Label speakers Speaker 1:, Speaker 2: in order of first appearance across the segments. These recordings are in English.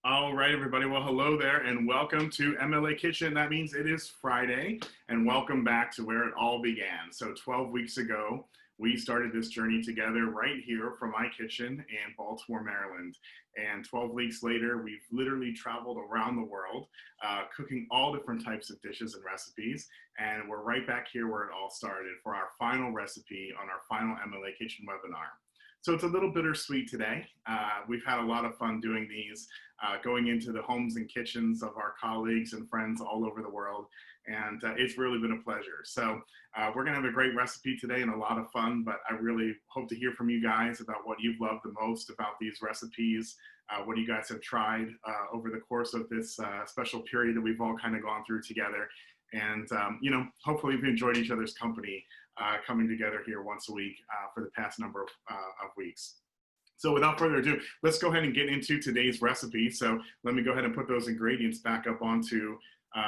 Speaker 1: All right, everybody. Well, hello there and welcome to MLA Kitchen. That means it is Friday and welcome back to where it all began. So 12 weeks ago, we started this journey together right here from my kitchen in Baltimore, Maryland. And 12 weeks later, we've literally traveled around the world, cooking all different types of dishes and recipes. And we're right back here where it all started for our final recipe on our final MLA Kitchen webinar. So it's a little bittersweet today. We've had a lot of fun doing these, going into the homes and kitchens of our colleagues and friends all over the world. And it's really been a pleasure. So we're gonna have a great recipe today and a lot of fun, but I really hope to hear from you guys about what you've loved the most about these recipes, what you guys have tried over the course of this special period that we've all kind of gone through together. And, you know, hopefully we've enjoyed each other's company coming together here once a week for the past number of weeks. So without further ado, let's go ahead and get into today's recipe. So let me go ahead and put those ingredients back up onto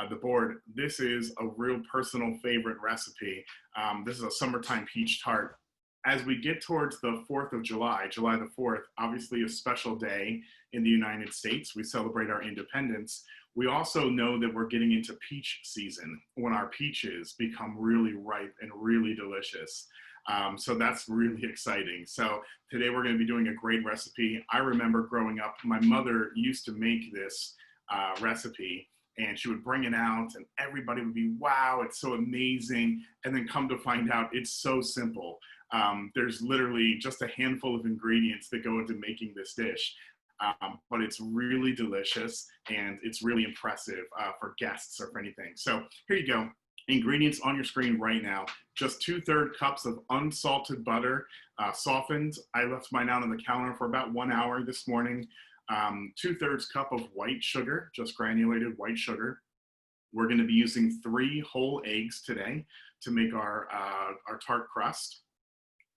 Speaker 1: the board. This is a real personal favorite recipe. This is a summertime peach tart. As we get towards the 4th of July, July the 4th, obviously a special day in the United States. We celebrate our independence. We also know that we're getting into peach season when our peaches become really ripe and really delicious. So that's really exciting. So today we're going to be doing a great recipe. I remember growing up, my mother used to make this recipe and she would bring it out and everybody would be, wow, it's so amazing. And then come to find out it's so simple. There's literally just a handful of ingredients that go into making this dish. But it's really delicious and it's really impressive for guests or for anything. So here you go. Ingredients on your screen right now. Just 2/3 cups of unsalted butter, softened. I left mine out on the counter for about 1 hour this morning. 2/3 cup of white sugar, just granulated white sugar. We're going to be using 3 whole eggs today to make our tart crust.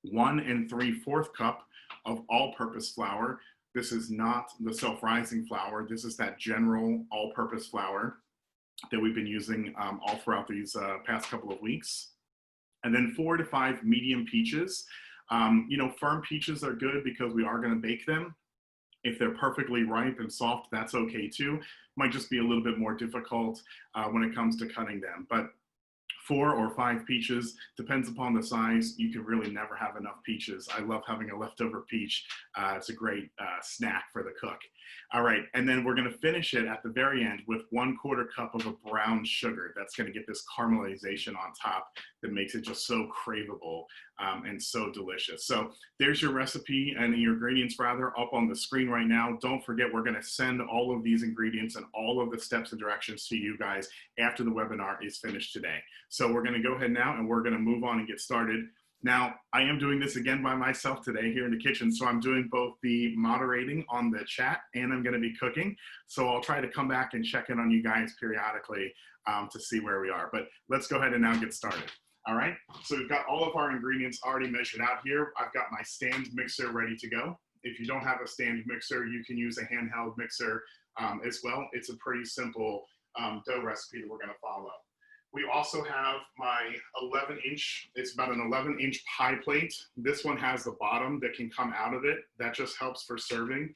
Speaker 1: 1 3/4 cup of all-purpose flour. This is not the self-rising flour. This is that general all-purpose flour that we've been using all throughout these past couple of weeks. And then 4 to 5 medium peaches. You know, firm peaches are good because we are gonna bake them. If they're perfectly ripe and soft, that's okay too. Might just be a little bit more difficult when it comes to cutting them. But 4 or 5 peaches, depends upon the size. You can really never have enough peaches. I love having a leftover peach. It's a great snack for the cook. All right, and then we're gonna finish it at the very end with 1/4 cup of a brown sugar. That's gonna get this caramelization on top that makes it just so craveable and so delicious. So there's your recipe and your ingredients rather up on the screen right now. Don't forget, we're gonna send all of these ingredients and all of the steps and directions to you guys after the webinar is finished today. So we're gonna go ahead now and we're gonna move on and get started. Now, I am doing this again by myself today here in the kitchen, so I'm doing both the moderating on the chat and I'm gonna be cooking. So I'll try to come back and check in on you guys periodically to see where we are. But let's go ahead and now get started. All right, so we've got all of our ingredients already measured out here. I've got my stand mixer ready to go. If you don't have a stand mixer, you can use a handheld mixer as well. It's a pretty simple dough recipe that we're gonna follow. We also have my 11-inch, it's about an 11-inch pie plate. This one has the bottom that can come out of it. That just helps for serving.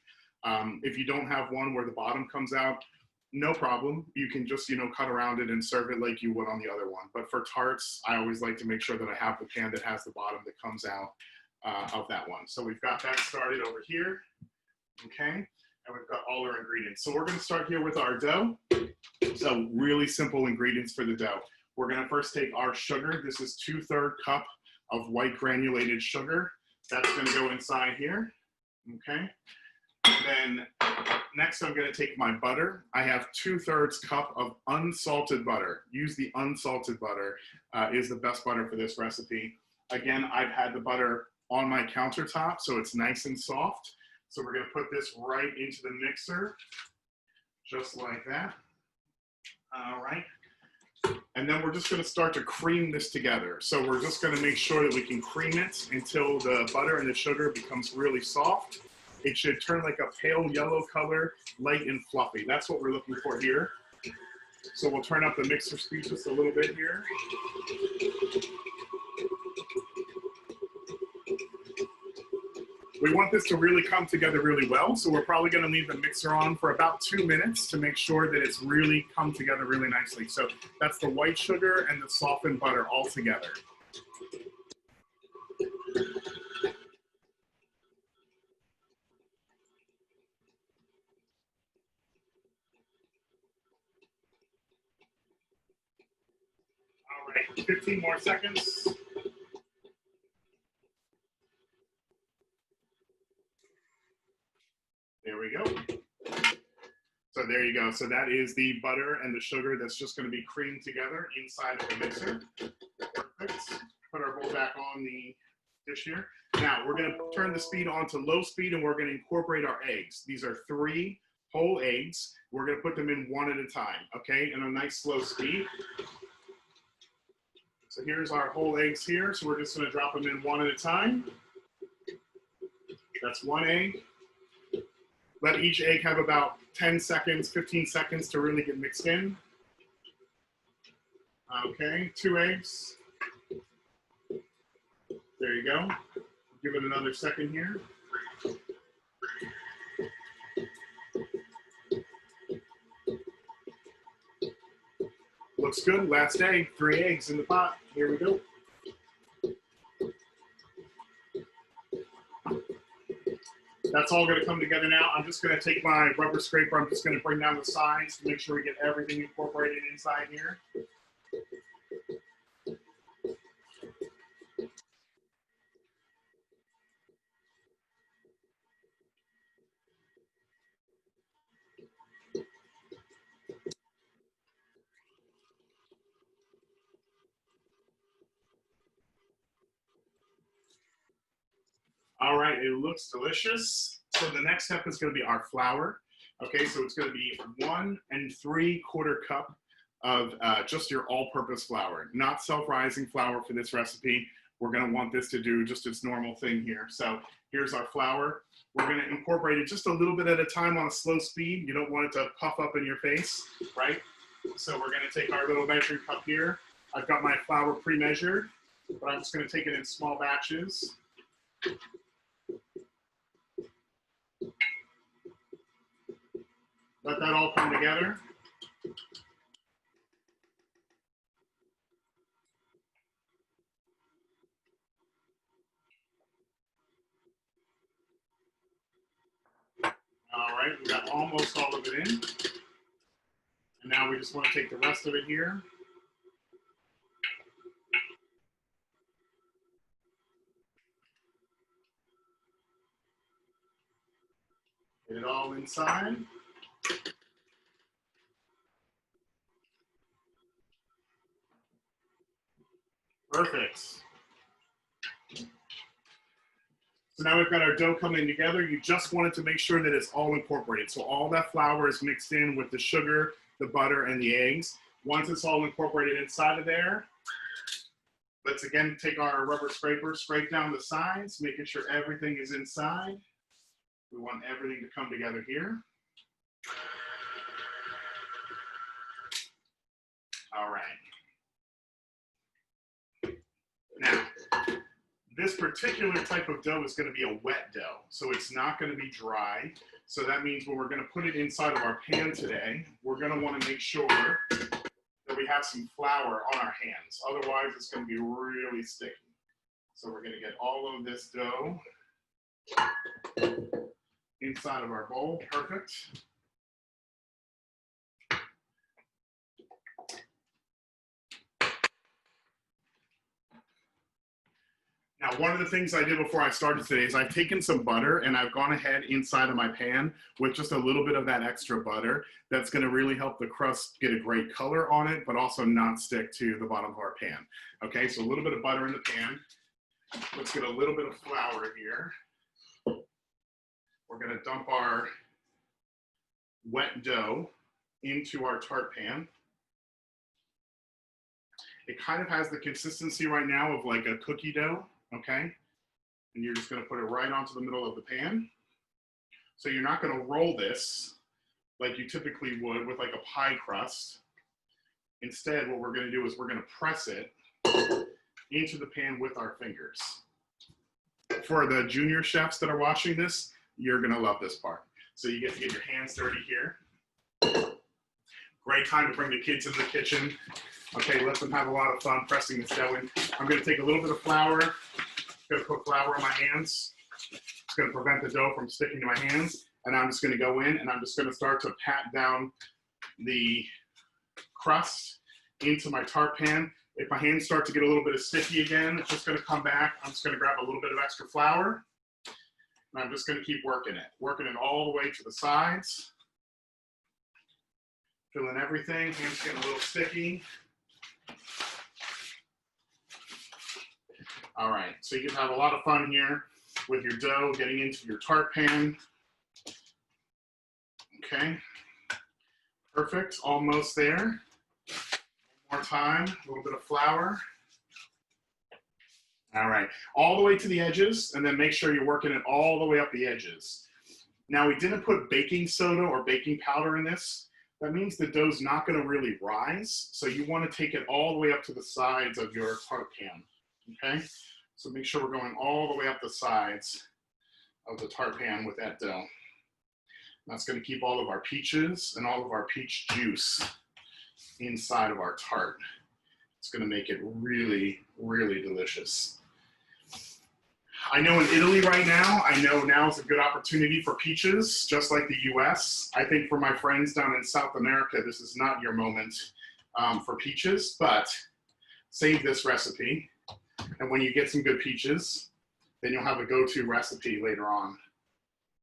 Speaker 1: If you don't have one where the bottom comes out, no problem. You can just, you know, cut around it and serve it like you would on the other one. But for tarts, I always like to make sure that I have the pan that has the bottom that comes out of that one. So we've got that started over here, okay? And we've got all our ingredients. So we're gonna start here with our dough. So really simple ingredients for the dough. We're gonna first take our sugar. This is 2/3 cup of white granulated sugar. That's gonna go inside here, okay? And then next I'm gonna take my butter. I have 2/3 cup of unsalted butter. Use the unsalted butter, is the best butter for this recipe. Again, I've had the butter on my countertop, so it's nice and soft. So we're gonna put this right into the mixer, just like that. All right. And then we're just gonna start to cream this together. So we're just gonna make sure that we can cream it until the butter and the sugar becomes really soft. It should turn like a pale yellow color, light and fluffy. That's what we're looking for here. So we'll turn up the mixer speed just a little bit here. We want this to really come together really well, so we're probably going to leave the mixer on for about 2 minutes to make sure that it's really come together really nicely. So that's the white sugar and the softened butter all together. All right, 15 more seconds. There we go. So there you go. So that is the butter and the sugar that's just going to be creamed together inside of the mixer. Perfect. Put our bowl back on the dish here. Now we're going to turn the speed on to low speed and we're going to incorporate our eggs. These are 3 whole eggs. We're going to put them in one at a time, okay, in a nice slow speed. So here's our whole eggs here. So we're just going to drop them in one at a time. That's 1 egg. Let each egg have about 10 seconds, 15 seconds to really get mixed in. Okay, 2 eggs. There you go. Give it another second here. Looks good. Last egg, 3 eggs in the pot. Here we go. That's all going to come together now. I'm just going to take my rubber scraper. I'm just going to bring down the sides to make sure we get everything incorporated inside here. All right, it looks delicious. So the next step is going to be our flour. Okay, so it's going to be 1 3/4 cup of just your all-purpose flour, not self-rising flour for this recipe. We're going to want this to do just its normal thing here. So here's our flour. We're going to incorporate it just a little bit at a time on a slow speed. You don't want it to puff up in your face, right? So we're going to take our little measuring cup here. I've got my flour pre-measured, but I'm just going to take it in small batches. Let that all come together. All right, we got almost all of it in. And now we just want to take the rest of it here. Get it all inside. Perfect. So now we've got our dough coming together. You just wanted to make sure that it's all incorporated. So all that flour is mixed in with the sugar, the butter, and the eggs. Once it's all incorporated inside of there, let's again take our rubber scraper, scrape down the sides, making sure everything is inside. We want everything to come together here. All right. Now, this particular type of dough is going to be a wet dough, so it's not going to be dry. So that means when we're going to put it inside of our pan today, we're going to want to make sure that we have some flour on our hands. Otherwise, it's going to be really sticky. So we're going to get all of this dough inside of our bowl. Perfect. Now, one of the things I did before I started today is I've taken some butter and I've gone ahead inside of my pan with just a little bit of that extra butter. That's going to really help the crust get a great color on it, but also not stick to the bottom of our pan. Okay, so a little bit of butter in the pan. Let's get a little bit of flour here. We're going to dump our wet dough into our tart pan. It kind of has the consistency right now of like a cookie dough. Okay, and you're just going to put it right onto the middle of the pan. So you're not going to roll this like you typically would with like a pie crust. Instead, what we're going to do is we're going to press it into the pan with our fingers. For the junior chefs that are watching this, you're gonna love this part. So you get to get your hands dirty here. Great time to bring the kids into the kitchen. Okay, let them have a lot of fun pressing this dough in. I'm gonna take a little bit of flour. I'm gonna put flour on my hands. It's gonna prevent the dough from sticking to my hands. And I'm just gonna go in and I'm just gonna start to pat down the crust into my tart pan. If my hands start to get a little bit of sticky again, it's just gonna come back. I'm just gonna grab a little bit of extra flour. And I'm just gonna keep working it all the way to the sides. Filling everything, hands getting a little sticky. All right, so you can have a lot of fun here with your dough getting into your tart pan. Okay, perfect, almost there. One more time, a little bit of flour. All right, all the way to the edges, and then make sure you're working it all the way up the edges. Now, we didn't put baking soda or baking powder in this. That means the dough's not gonna really rise, so you wanna take it all the way up to the sides of your tart pan, okay? So make sure we're going all the way up the sides of the tart pan with that dough. That's gonna keep all of our peaches and all of our peach juice inside of our tart. It's gonna make it really, really delicious. I know in Italy right now, I know now is a good opportunity for peaches, just like the US. I think for my friends down in South America, this is not your moment for peaches, but save this recipe. And when you get some good peaches, then you'll have a go-to recipe later on.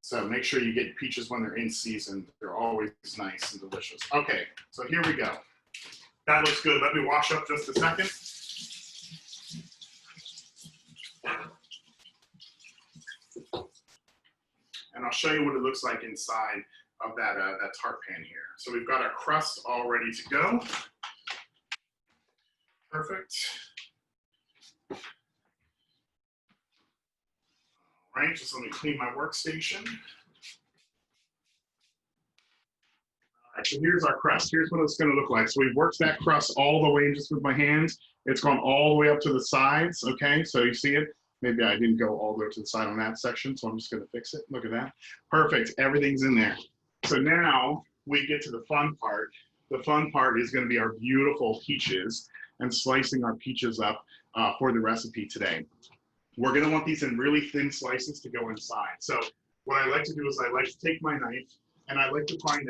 Speaker 1: So make sure you get peaches when they're in season. They're always nice and delicious. Okay, so here we go. That looks good. Let me wash up just a second. And I'll show you what it looks like inside of that tart pan here. So we've got our crust all ready to go. Perfect. All right, just let me clean my workstation. All right, so here's our crust. Here's what it's gonna look like. So we've worked that crust all the way just with my hands. It's gone all the way up to the sides, okay? So you see it? Maybe I didn't go all the way to the side on that section, so I'm just gonna fix it. Look at that. Perfect, everything's in there. So now we get to the fun part. The fun part is gonna be our beautiful peaches and slicing our peaches up for the recipe today. We're gonna want these in really thin slices to go inside. So what I like to do is I like to take my knife and I like to find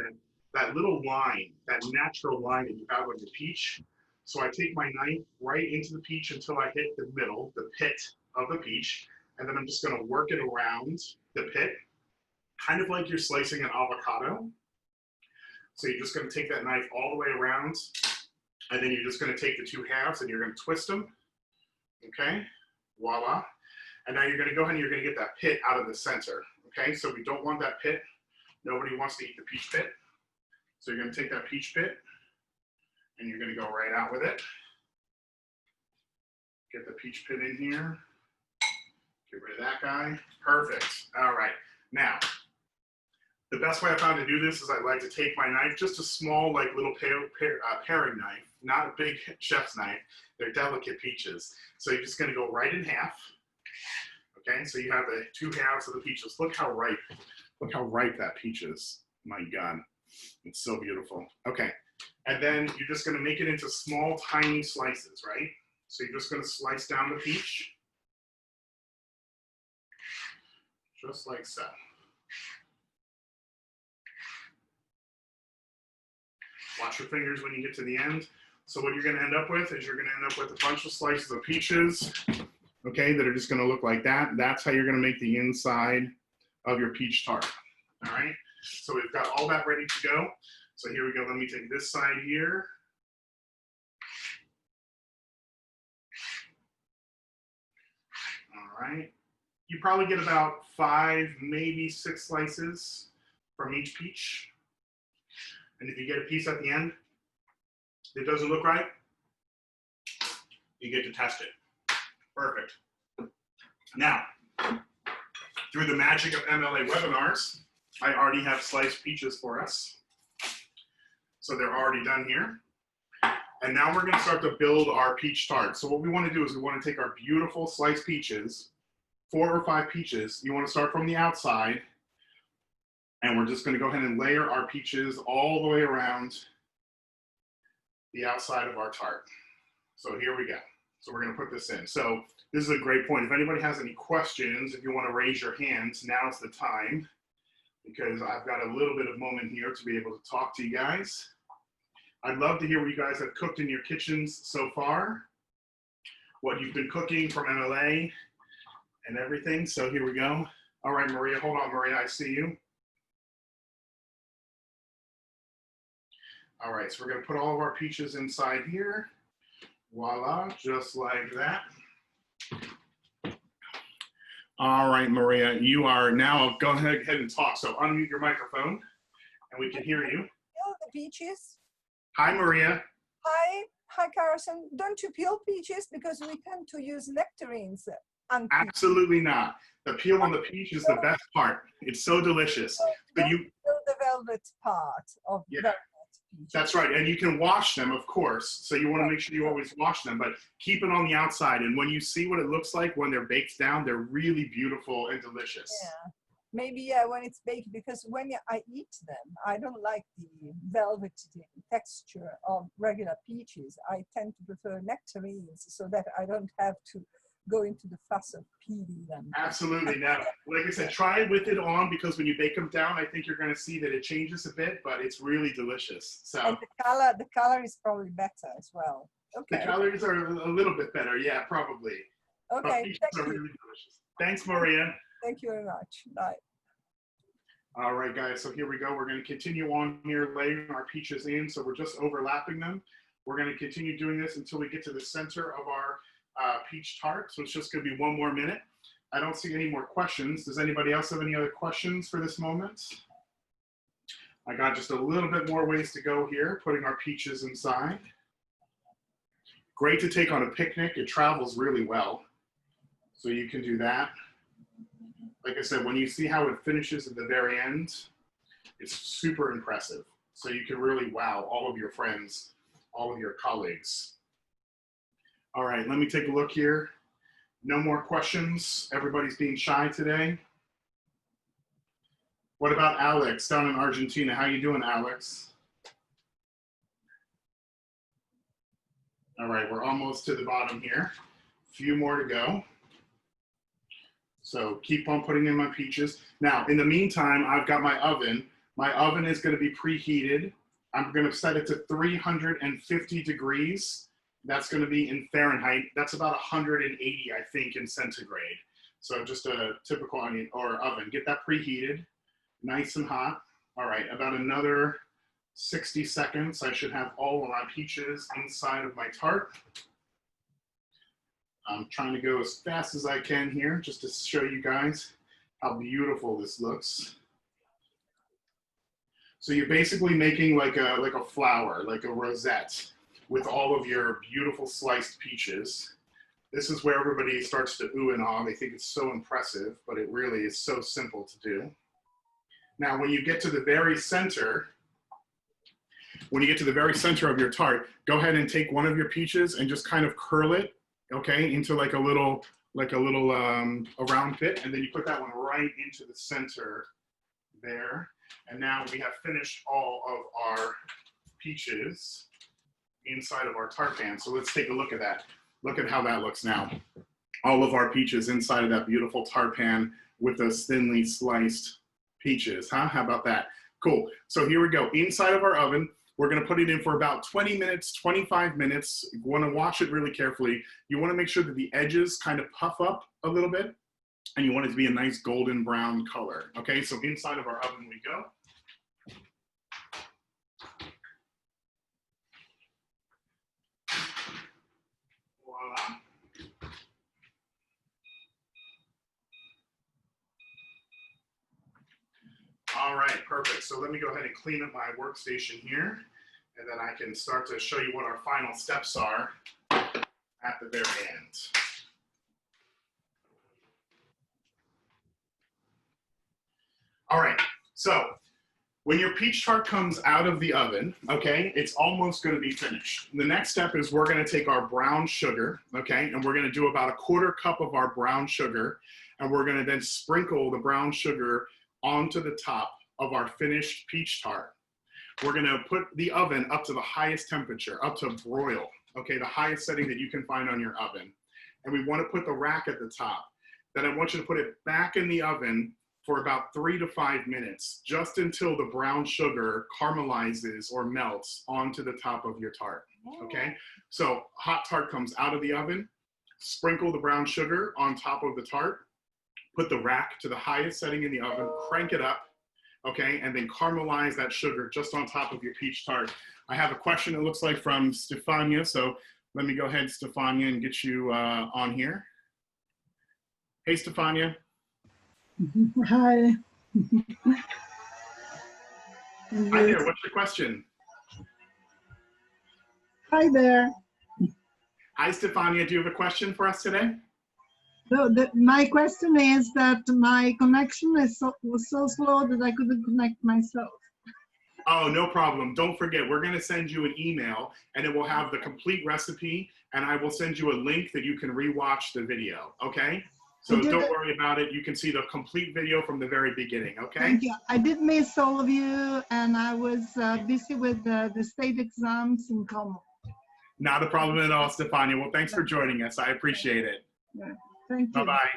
Speaker 1: that little line, that natural line that you have on your peach. So I take my knife right into the peach until I hit the middle, the pit of the peach, and then I'm just gonna work it around the pit, kind of like you're slicing an avocado. So you're just gonna take that knife all the way around, and then you're just gonna take the two halves and you're gonna twist them, okay? Voila. And now you're gonna go ahead and you're gonna get that pit out of the center, okay? So we don't want that pit. Nobody wants to eat the peach pit. So you're gonna take that peach pit and you're gonna go right out with it. Get the peach pit in here. Get rid of that guy. Perfect. All right. Now, the best way I found to do this is I like to take my knife, just a small, like little paring knife, not a big chef's knife. They're delicate peaches. So you're just gonna go right in half. Okay, so you have the two halves of the peaches. Look how ripe that peach is. My God, it's so beautiful. Okay, and then you're just gonna make it into small, tiny slices, right? So you're just gonna slice down the peach. Just like so. Watch your fingers when you get to the end. So what you're gonna end up with is you're gonna end up with a bunch of slices of peaches, okay, that are just gonna look like that. That's how you're gonna make the inside of your peach tart, all right? So we've got all that ready to go. So here we go, let me take this side here. All right. You probably get about 5, maybe 6 slices from each peach. And if you get a piece at the end that doesn't look right, you get to test it. Perfect. Now, through the magic of MLA webinars, I already have sliced peaches for us. So they're already done here. And now we're gonna start to build our peach tart. So what we wanna do is we wanna take our beautiful sliced peaches 4 or 5 peaches. You want to start from the outside, and we're just going to go ahead and layer our peaches all the way around the outside of our tart. So here we go. So we're going to put this in. So this is a great point. If anybody has any questions, if you want to raise your hands, now's the time, because I've got a little bit of moment here to be able to talk to you guys. I'd love to hear what you guys have cooked in your kitchens so far, what you've been cooking from MLA and everything. So here we go. All right, Maria, hold on, Maria, I see you. All right, so we're gonna put all of our peaches inside here. Voila, just like that. All right, Maria, you are now, go ahead and talk. So unmute your microphone and we can hear you.
Speaker 2: Peel the peaches.
Speaker 1: Hi, Maria.
Speaker 2: Hi, Karson. Don't you peel peaches because we tend to use nectarines?
Speaker 1: Absolutely not. The peel on the peach is the best part. It's so delicious.
Speaker 2: Don't peel the velvet part of velvet peaches.
Speaker 1: That's right, and you can wash them, of course. So you want to make sure you always wash them, but keep it on the outside. And when you see what it looks like when they're baked down, they're really beautiful and delicious.
Speaker 2: Yeah. Maybe when it's baked, because when I eat them, I don't like the velvety texture of regular peaches. I tend to prefer nectarines so that I don't have to go into the fuss of peeling them.
Speaker 1: Absolutely. Now, like I said, try it with it on, because when you bake them down, I think you're going to see that it changes a bit, but it's really delicious. So
Speaker 2: and the color is probably better as well. Okay.
Speaker 1: The colors are a little bit better, yeah, probably.
Speaker 2: Okay,
Speaker 1: peaches are really delicious. Thanks, Maria.
Speaker 2: Thank you very much. Bye.
Speaker 1: All right, guys, so here we go. We're going to continue on here, laying our peaches in. So we're just overlapping them. We're going to continue doing this until we get to the center of our peach tart. So it's just going to be 1 more minute. I don't see any more questions. Does anybody else have any other questions for this moment? I got just a little bit more ways to go here, putting our peaches inside. Great to take on a picnic. It travels really well. So you can do that. Like I said, when you see how it finishes at the very end, it's super impressive. So you can really wow all of your friends, all of your colleagues. All right, let me take a look here. No more questions. Everybody's being shy today. What about Alex down in Argentina? How you doing, Alex? All right, we're almost to the bottom here. A few more to go. So keep on putting in my peaches. Now, in the meantime, I've got my oven. My oven is going to be preheated. I'm going to set it to 350 degrees. That's going to be in Fahrenheit. That's about 180, I think, in centigrade. So just a typical onion or oven. Get that preheated, nice and hot. All right, about another 60 seconds. I should have all of my peaches inside of my tart. I'm trying to go as fast as I can here just to show you guys how beautiful this looks. So you're basically making like a flower, like a rosette with all of your beautiful sliced peaches. This is where everybody starts to ooh and ah. They think it's so impressive, but it really is so simple to do. Now, when you get to the very center, of your tart, go ahead and take one of your peaches and just kind of curl it, okay, into like a little a round bit, and then you put that one right into the center there. And now we have finished all of our peaches inside of our tart pan. So let's take a look at that. Look at how that looks now. All of our peaches inside of that beautiful tart pan with those thinly sliced peaches, huh? How about that? Cool. So here we go. Inside of our oven, we're going to put it in for about 20 minutes, 25 minutes. You want to watch it really carefully. You want to make sure that the edges kind of puff up a little bit, and you want it to be a nice golden brown color. Okay, so inside of our oven we go. Voila. All right, perfect. So let me go ahead and clean up my workstation here, and then I can start to show you what our final steps are at the very end. All right, so when your peach tart comes out of the oven, okay, it's almost going to be finished. The next step is we're going to take our brown sugar, okay, and we're going to do about 1/4 cup of our brown sugar, and we're gonna then sprinkle the brown sugar onto the top of our finished peach tart. We're gonna put the oven up to the highest temperature, up to broil, okay, the highest setting that you can find on your oven. And we wanna put the rack at the top. Then I want you to put it back in the oven for about 3 to 5 minutes, just until the brown sugar caramelizes or melts onto the top of your tart, okay? So hot tart comes out of the oven, sprinkle the brown sugar on top of the tart, put the rack to the highest setting in the oven, crank it up, okay? And then caramelize that sugar just on top of your peach tart. I have a question, it looks like from Stefania, so let me go ahead, Stefania, and get you on here. Hey, Stefania.
Speaker 3: Hi.
Speaker 1: Hi there, what's your question?
Speaker 3: Hi there.
Speaker 1: Hi, Stefania, do you have a question for us today?
Speaker 3: So my question is that my connection was so slow that I couldn't connect myself.
Speaker 1: Oh, no problem. Don't forget, we're going to send you an email and it will have the complete recipe, and I will send you a link that you can rewatch the video, okay? So don't worry about it. You can see the complete video from the very beginning, okay?
Speaker 3: Thank you. I did miss all of you, and I was busy with the state exams in Como.
Speaker 1: Not a problem at all, Stefania. Well, thanks for joining us. I appreciate it.
Speaker 3: Yeah. Thank you.
Speaker 1: Bye-bye.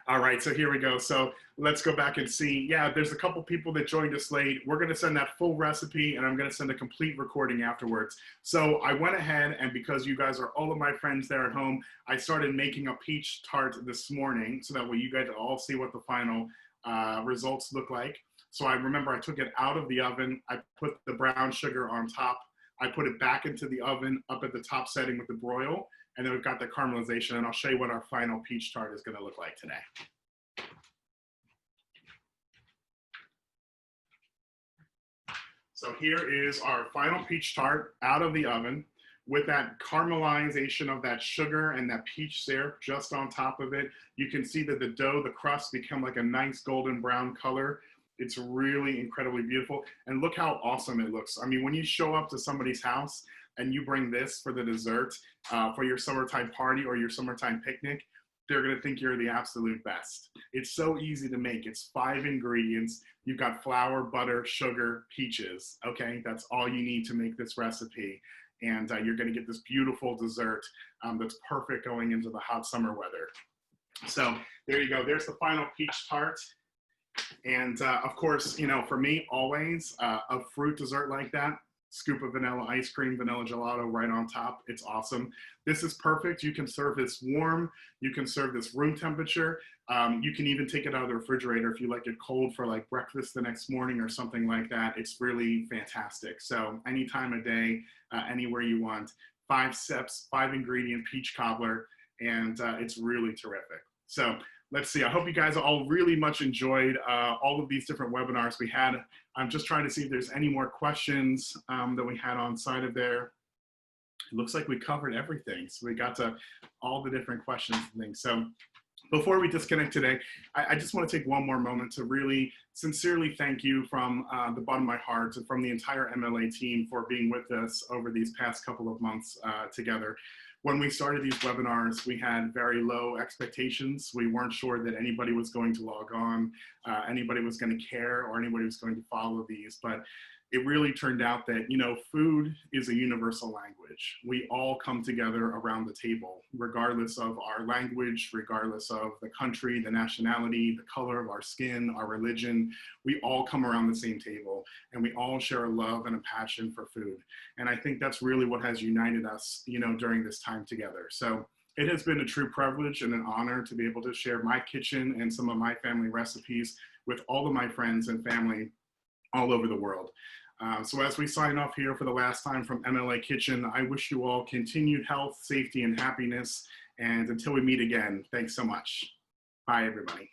Speaker 1: All right, so here we go. So let's go back and see. Yeah, there's a couple people that joined us late. We're gonna send that full recipe, and I'm gonna send a complete recording afterwards. So I went ahead, and because you guys are all of my friends there at home, I started making a peach tart this morning, so that way you guys all see what the final results look like. So I remember I took it out of the oven, I put the brown sugar on top, I put it back into the oven up at the top setting with the broil, and then we've got the caramelization, and I'll show you what our final peach tart is gonna look like today. So here is our final peach tart out of the oven with that caramelization of that sugar and that peach syrup just on top of it. You can see that the dough, the crust become like a nice golden brown color. It's really incredibly beautiful. And look how awesome it looks. I mean, when you show up to somebody's house and you bring this for the dessert for your summertime party or your summertime picnic, they're gonna think you're the absolute best. It's so easy to make. It's 5 ingredients. You've got flour, butter, sugar, peaches, okay? That's all you need to make this recipe. And you're gonna get this beautiful dessert that's perfect going into the hot summer weather. So there you go, there's the final peach tart. And of course, you know, for me, always a fruit dessert like that, scoop of vanilla ice cream, vanilla gelato right on top. It's awesome. This is perfect. You can serve this warm. You can serve this room temperature. You can even take it out of the refrigerator if you like it cold for like breakfast the next morning or something like that. It's really fantastic. So any time of day, anywhere you want. 5 steps, 5 ingredient peach cobbler, and it's really terrific. So let's see, I hope you guys all really much enjoyed all of these different webinars we had. I'm just trying to see if there's any more questions that we had on side of there. It looks like we covered everything. So we got to all the different questions and things. So before we disconnect today, I just want to take one more moment to really sincerely thank you from the bottom of my heart and from the entire MLA team for being with us over these past couple of months together. When we started these webinars, we had very low expectations. We weren't sure that anybody was going to log on, anybody was going to care, or anybody was going to follow these. But it really turned out that, you know, food is a universal language. We all come together around the table, regardless of our language, regardless of the country, the nationality, the color of our skin, our religion. We all come around the same table, and we all share a love and a passion for food. And I think that's really what has united us, you know, during this time together. So it has been a true privilege and an honor to be able to share my kitchen and some of my family recipes with all of my friends and family all over the world. So as we sign off here for the last time from MLA Kitchen, I wish you all continued health, safety, and happiness. And until we meet again, thanks so much. Bye, everybody.